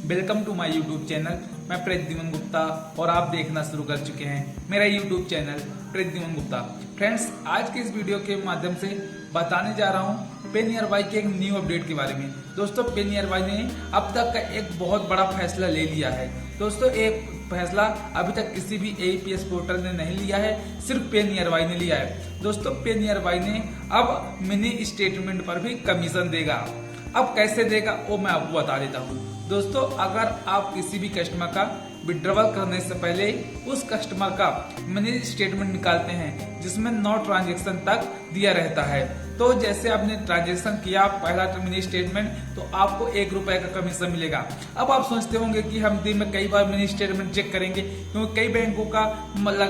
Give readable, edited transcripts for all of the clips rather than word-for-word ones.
Welcome to my YouTube channel. मैं प्रद्युमन गुप्ता और आप देखना शुरू कर चुके हैं मेरा YouTube channel Pradyuman Gupta. Friends, आज के इस वीडियो के माध्यम से बताने जा रहा हूं पे नियर बाई के एक न्यू अपडेट के बारे में। दोस्तों, पे नियर बाई ने अब तक का एक बहुत बड़ा फैसला ले लिया है। दोस्तों, एक फैसला अभी तक किसी भी एईपीएस पोर्टल ने नहीं लिया है, सिर्फ पे नियर बाई ने लिया है। दोस्तों, पे नियर बाई ने अब मिनी स्टेटमेंट पर भी कमीशन देगा। अब कैसे देगा वो मैं आपको बता देता हूँ। दोस्तों, अगर आप किसी भी कस्टमर का विड्रॉवल करने से पहले उस कस्टमर का मिनी स्टेटमेंट निकालते हैं जिसमें 9 ट्रांजेक्शन तक दिया रहता है, तो जैसे आपने ट्रांजेक्शन किया पहला मिनी स्टेटमेंट, तो आपको 1 रुपए का कमीशन मिलेगा। अब आप सोचते होंगे कि हम दिन में कई बार मिनी स्टेटमेंट चेक करेंगे, क्योंकि कई बैंकों का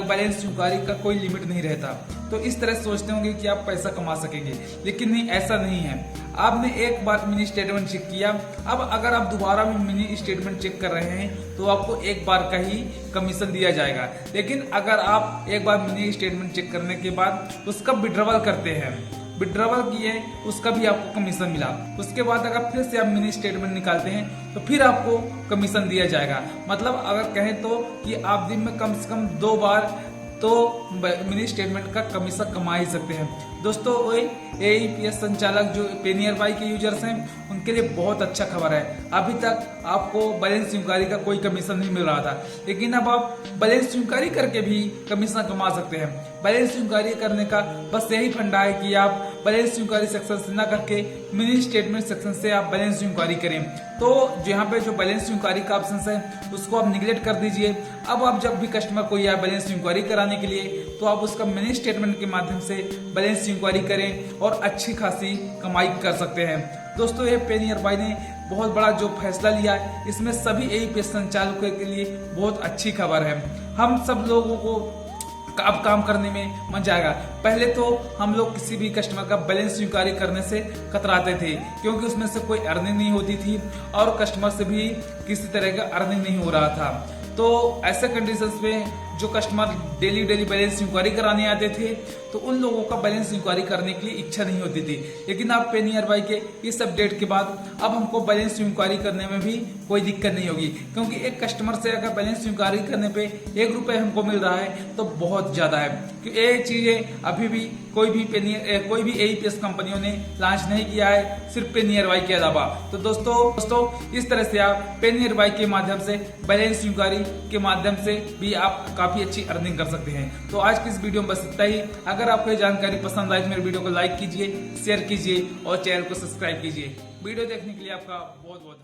बैलेंस इंक्वायरी का कोई लिमिट नहीं रहता, तो इस तरह सोचते होंगे कि आप पैसा कमा सकेंगे, लेकिन नहीं, ऐसा नहीं है। आपने एक बार मिनी स्टेटमेंट चेक किया, अब अगर आप दोबारा भी मिनी स्टेटमेंट चेक कर रहे हैं तो आपको एक बार का ही कमीशन दिया जाएगा। लेकिन अगर आप एक बार मिनी स्टेटमेंट चेक करने के बाद उसका विड्रॉवल करते हैं, विड्रॉवल किए, उसका भी आपको कमीशन मिला, उसके बाद अगर फिर से आप मिनी स्टेटमेंट निकालते हैं तो फिर आपको कमीशन दिया जाएगा। मतलब अगर कहें तो कि आप दिन में कम से कम 2 बार तो मिनी स्टेटमेंट का कमीशन कमा ही सकते हैं। दोस्तों, एईपीएस संचालक जो पे नियर बाई के यूजर्स हैं उनके लिए बहुत अच्छा खबर है। अभी तक आपको बैलेंस इंक्वायरी का कोई कमीशन नहीं मिल रहा था, लेकिन अब आप बैलेंस इंक्वायरी करके भी कमीशन कमा सकते हैं। बैलेंस इंक्वायरी करने का बस यही फंडा है कि आप बैलेंस इंक्वायरी सेक्शन से न करके मिनी स्टेटमेंट सेक्शन से आप बैलेंस इंक्वायरी करें। तो यहाँ पे जो बैलेंस इंक्वायरी का ऑप्शन है उसको आप निगलेक्ट कर दीजिए। अब आप जब भी कस्टमर को या बैलेंस इंक्वायरी कराने के लिए, तो आप उसका मिनी स्टेटमेंट के माध्यम से बैलेंस इंक्वायरी करें और अच्छी खासी कमाई कर सकते हैं। दोस्तों, ये पे नियर बाई ने बहुत बड़ा जो फैसला लिया है, इसमें सभी एईपीएस संचालकों के लिए बहुत अच्छी खबर है। हम सब लोगों को अब काम करने में मजा आएगा। पहले तो हम लोग किसी भी कस्टमर का बैलेंस इंक्वायरी करने से कतराते थे, क्योंकि उसमें से कोई अर्निंग नहीं होती थी और कस्टमर से भी किसी तरह का अर्निंग नहीं हो रहा था। तो ऐसे कंडीशंस में जो कस्टमर डेली बैलेंस इंक्वायरी कराने आते थे, तो उन लोगों का बैलेंस इंक्वायरी करने की इच्छा नहीं होती थी। लेकिन अब पे नियर बाई के इस अपडेट के बाद अब हमको बैलेंस इंक्वायरी करने में भी कोई दिक्कत नहीं होगी, क्योंकि एक कस्टमर से अगर बैलेंस इंक्वायरी करने पे 1 रुपए हमको मिल रहा है तो बहुत ज्यादा है। क्योंकि ये चीजें अभी भी कोई भी एईपीएस कंपनियों ने लॉन्च नहीं किया है, सिर्फ पे नियर बाई के अलावा। तो दोस्तों इस तरह से आप पे नियर बाई के माध्यम से बैलेंस इंक्वायरी के माध्यम से भी आप काफी अच्छी अर्निंग कर सकते हैं। तो आज की इस वीडियो में बस इतना ही। अगर आपको ये जानकारी पसंद आई तो मेरे वीडियो को लाइक कीजिए, शेयर कीजिए और चैनल को सब्सक्राइब कीजिए। वीडियो देखने के लिए आपका बहुत बहुत